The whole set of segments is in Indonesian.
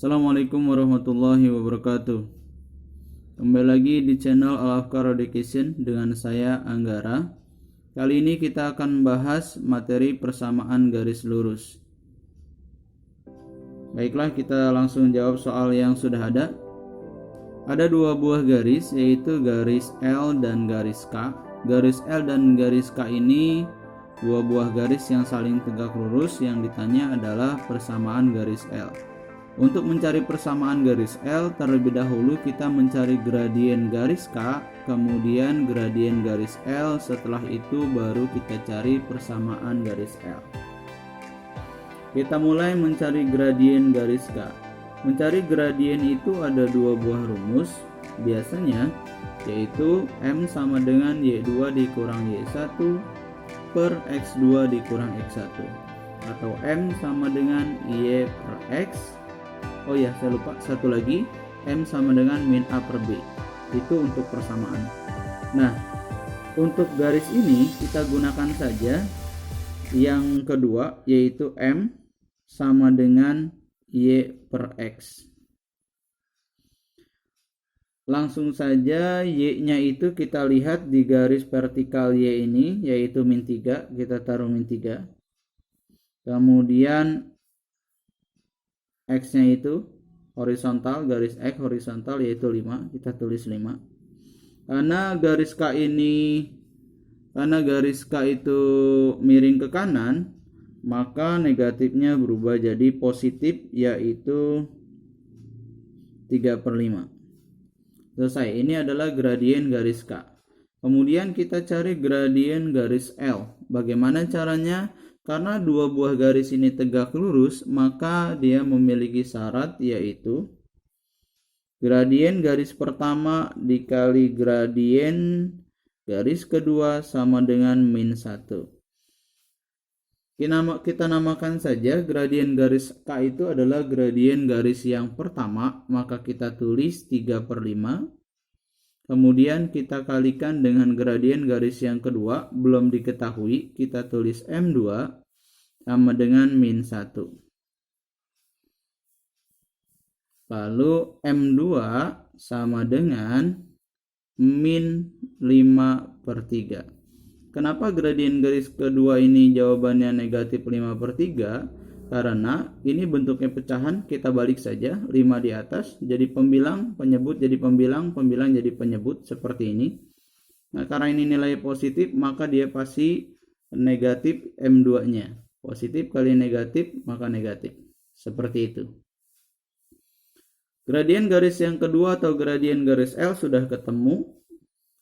Assalamualaikum warahmatullahi wabarakatuh. Kembali lagi di channel Al-Afkar Education dengan saya Anggara. Kali ini kita akan membahas materi persamaan garis lurus. Baiklah, kita langsung jawab soal yang sudah ada. Ada dua buah garis, yaitu garis L dan garis K. Garis L dan garis K ini dua buah garis yang saling tegak lurus. Yang ditanya adalah persamaan garis L. Untuk mencari persamaan garis L, terlebih dahulu kita mencari gradien garis K, kemudian gradien garis L, setelah itu baru kita cari persamaan garis L. Kita mulai mencari gradien garis K. Mencari gradien itu ada dua buah rumus biasanya, yaitu M sama dengan Y2 dikurang Y1 per X2 dikurang X1, atau M sama dengan Y per X. Oh ya, saya lupa satu lagi, M sama dengan min A per B. Itu untuk persamaan. Nah, untuk garis ini kita gunakan saja yang kedua, yaitu M sama dengan Y per X. Langsung saja Y-nya itu kita lihat di garis vertikal Y ini, yaitu min 3. Kita taruh min 3. Kemudian X-nya itu horizontal, garis X horizontal yaitu 5, kita tulis 5. Karena garis K itu miring ke kanan, maka negatifnya berubah jadi positif, yaitu 3/5. Selesai, ini adalah gradien garis K. Kemudian kita cari gradien garis L. Bagaimana caranya? Karena dua buah garis ini tegak lurus, maka dia memiliki syarat, yaitu gradien garis pertama dikali gradien garis kedua sama dengan min 1. Kita namakan saja gradien garis K itu adalah gradien garis yang pertama, maka kita tulis 3/5. Kemudian kita kalikan dengan gradien garis yang kedua, belum diketahui, kita tulis M2 sama dengan min 1. Lalu M2 sama dengan min 5/3. Kenapa gradien garis kedua ini jawabannya negatif 5/3? Karena ini bentuknya pecahan, kita balik saja, 5 di atas jadi pembilang, penyebut jadi pembilang, pembilang jadi penyebut, seperti ini. Nah, karena ini nilai positif, maka dia pasti negatif M2-nya. Positif kali negatif, maka negatif. Seperti itu. Gradien garis yang kedua atau gradien garis L sudah ketemu,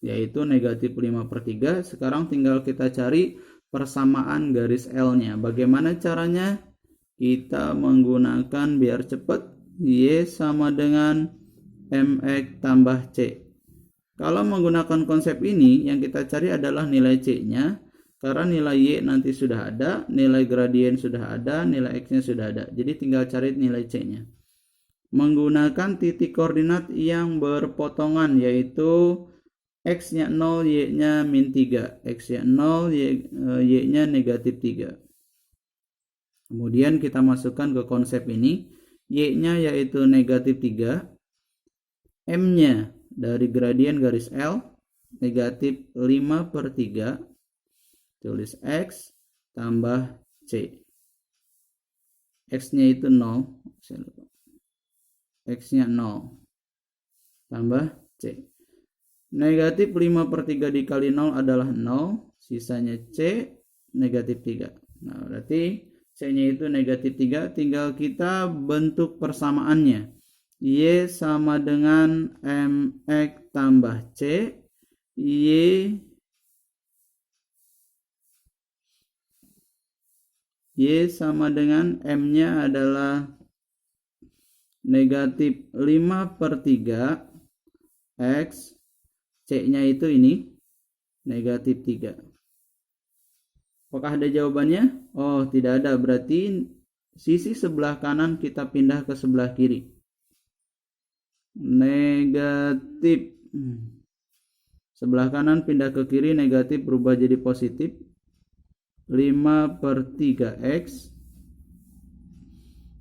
yaitu negatif 5/3. Sekarang tinggal kita cari persamaan garis L-nya. Bagaimana caranya? Kita menggunakan, biar cepat, Y sama dengan MX tambah C. Kalau menggunakan konsep ini, yang kita cari adalah nilai C-nya. Karena nilai Y nanti sudah ada, nilai gradien sudah ada, nilai X-nya sudah ada. Jadi tinggal cari nilai C-nya. Menggunakan titik koordinat yang berpotongan, yaitu X-nya 0, Y-nya min 3. X-nya 0, Y-nya negatif 3. Kemudian kita masukkan ke konsep ini, Y-nya yaitu negatif 3, M-nya dari gradien garis L, negatif 5/3, tulis X tambah C. X-nya itu 0, X-nya 0, tambah C. Negatif 5/3 dikali 0 adalah 0, sisanya C, negatif 3. Nah, berarti C-nya itu negatif 3, tinggal kita bentuk persamaannya. Y sama dengan MX tambah C, Y sama dengan M-nya adalah negatif 5/3, X, C-nya itu ini, negatif 3. Apakah ada jawabannya? Oh, tidak ada. Berarti sisi sebelah kanan kita pindah ke sebelah kiri. Negatif. Sebelah kanan pindah ke kiri, negatif berubah jadi positif. 5/3 X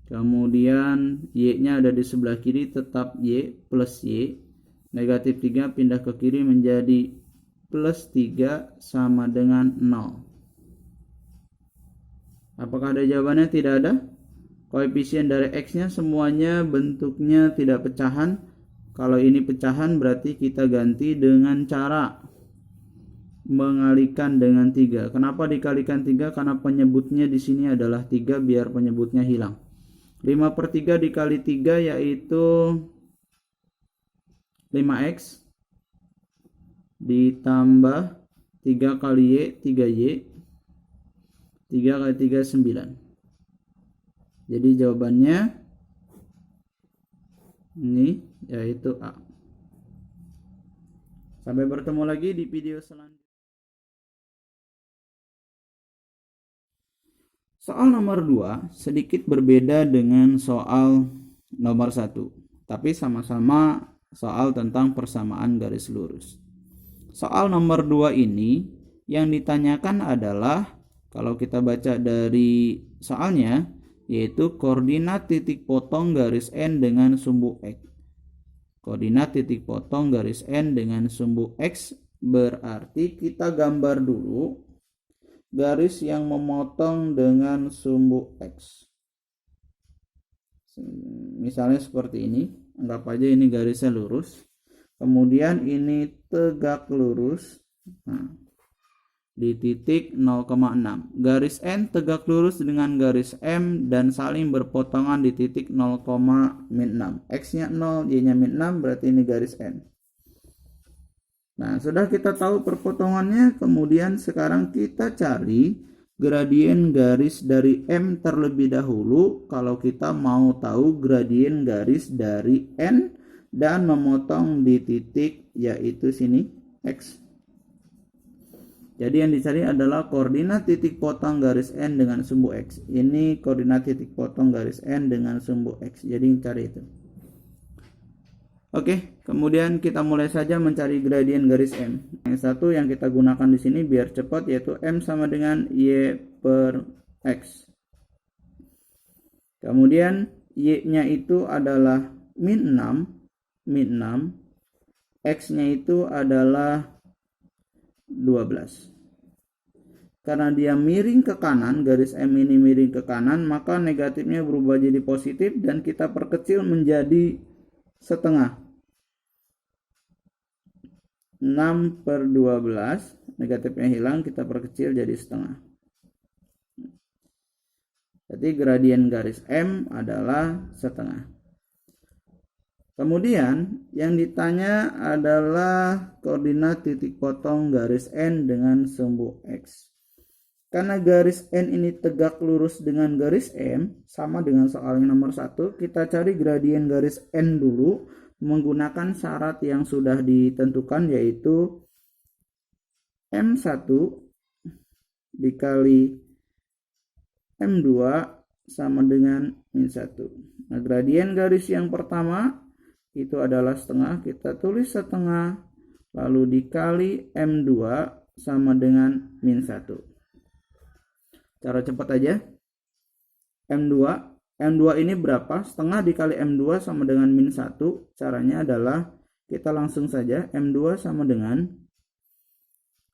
Kemudian Y-nya ada di sebelah kiri, tetap Y plus Y. Negatif 3 pindah ke kiri menjadi plus 3 sama dengan 0. Apakah ada jawabannya? Tidak ada. Koefisien dari X-nya semuanya bentuknya tidak pecahan. Kalau ini pecahan berarti kita ganti dengan cara mengalikan dengan 3. Kenapa dikalikan 3? Karena penyebutnya di sini adalah 3 biar penyebutnya hilang. 5/3 dikali 3 yaitu 5X ditambah 3 kali Y, 3Y. 3 kali 3 9. Jadi jawabannya ini yaitu A. Sampai bertemu lagi di video selanjutnya. Soal nomor 2 sedikit berbeda dengan soal nomor 1, tapi sama-sama soal tentang persamaan garis lurus. Soal nomor 2 ini yang ditanyakan adalah, kalau kita baca dari soalnya, yaitu koordinat titik potong garis N dengan sumbu X. Koordinat titik potong garis N dengan sumbu X berarti kita gambar dulu garis yang memotong dengan sumbu X. Misalnya seperti ini, anggap aja ini garisnya lurus. Kemudian ini tegak lurus. Nah, di titik 0,6. Garis N tegak lurus dengan garis M dan saling berpotongan di titik 0,6. X-nya 0, Y-nya -6, berarti ini garis N. Nah, sudah kita tahu perpotongannya, kemudian sekarang kita cari gradien garis dari M terlebih dahulu kalau kita mau tahu gradien garis dari N dan memotong di titik yaitu sini X. Jadi yang dicari adalah koordinat titik potong garis N dengan sumbu X. Ini koordinat titik potong garis N dengan sumbu X. Jadi cari itu. Oke, kemudian kita mulai saja mencari gradien garis M. Yang satu yang kita gunakan di sini biar cepat yaitu M sama dengan Y per X. Kemudian Y-nya itu adalah -6, X-nya itu adalah 12. Karena dia miring ke kanan, garis M ini miring ke kanan, maka negatifnya berubah jadi positif dan kita perkecil menjadi setengah. 6/12, negatifnya hilang, kita perkecil jadi setengah. Jadi gradien garis M adalah setengah. Kemudian yang ditanya adalah koordinat titik potong garis N dengan sumbu X. Karena garis N ini tegak lurus dengan garis M, sama dengan soal yang nomor 1, kita cari gradien garis N dulu menggunakan syarat yang sudah ditentukan, yaitu M1 dikali M2 sama dengan -1. Nah, gradien garis yang pertama itu adalah setengah, kita tulis setengah lalu dikali M2 sama dengan -1. Cara cepat aja, M2 ini berapa? Setengah dikali M2 sama dengan -1. Caranya adalah kita langsung saja, M2 sama dengan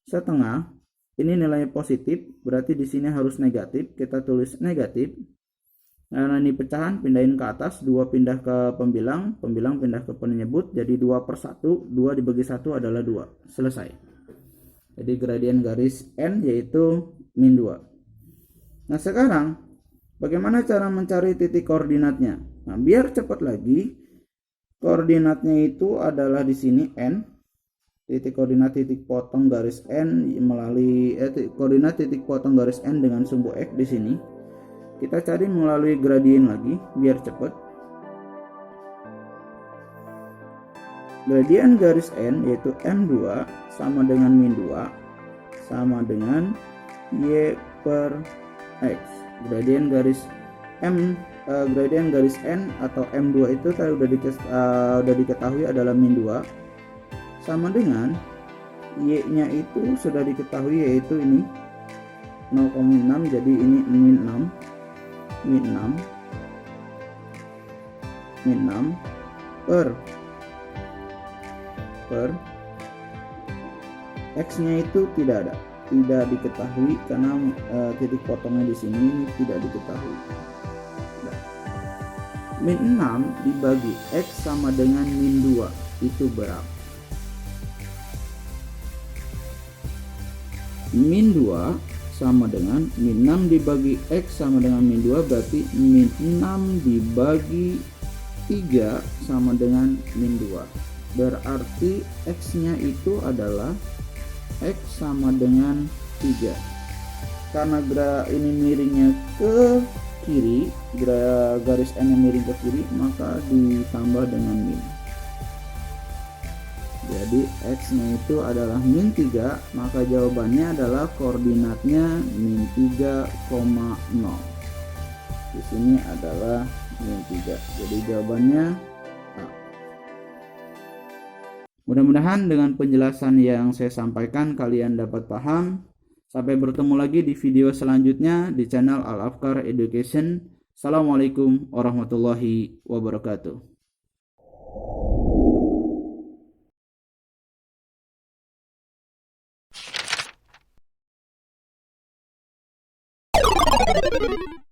setengah. Ini nilai positif, berarti di sini harus negatif. Kita tulis negatif. Nah, ini pecahan, pindahin ke atas, 2 pindah ke pembilang, pembilang pindah ke penyebut, jadi 2/1, 2 dibagi 1 adalah 2. Selesai. Jadi gradien garis N yaitu -2. Nah, sekarang bagaimana cara mencari titik koordinatnya? Nah, biar cepat lagi, koordinatnya itu adalah di sini N, titik koordinat titik potong garis N melalui koordinat titik potong garis N dengan sumbu X di sini. Kita cari melalui gradien lagi biar cepat. Gradien garis N yaitu M2 sama dengan -2 sama dengan Y per X. Gradien garis gradien garis N atau M2 itu tadi udah diketahui adalah -2 sama dengan Y-nya itu sudah diketahui yaitu ini 0,6, jadi ini -6 min 6 per X-nya itu tidak diketahui karena titik potongnya di sini tidak diketahui. Min 6 dibagi X sama dengan min 2 itu berapa? Min 2 sama dengan min 6 dibagi X sama dengan min 2, berarti min 6 dibagi 3 sama dengan min 2. Berarti X-nya itu adalah X sama dengan 3. Karena ini miringnya ke kiri, garis N yang miring ke kiri, maka ditambah dengan min. Jadi X-nya itu adalah min 3, maka jawabannya adalah koordinatnya min 3,0. Di sini adalah min 3. Jadi jawabannya A. Mudah-mudahan dengan penjelasan yang saya sampaikan kalian dapat paham. Sampai bertemu lagi di video selanjutnya di channel Al Afkar Education. Assalamualaikum warahmatullahi wabarakatuh.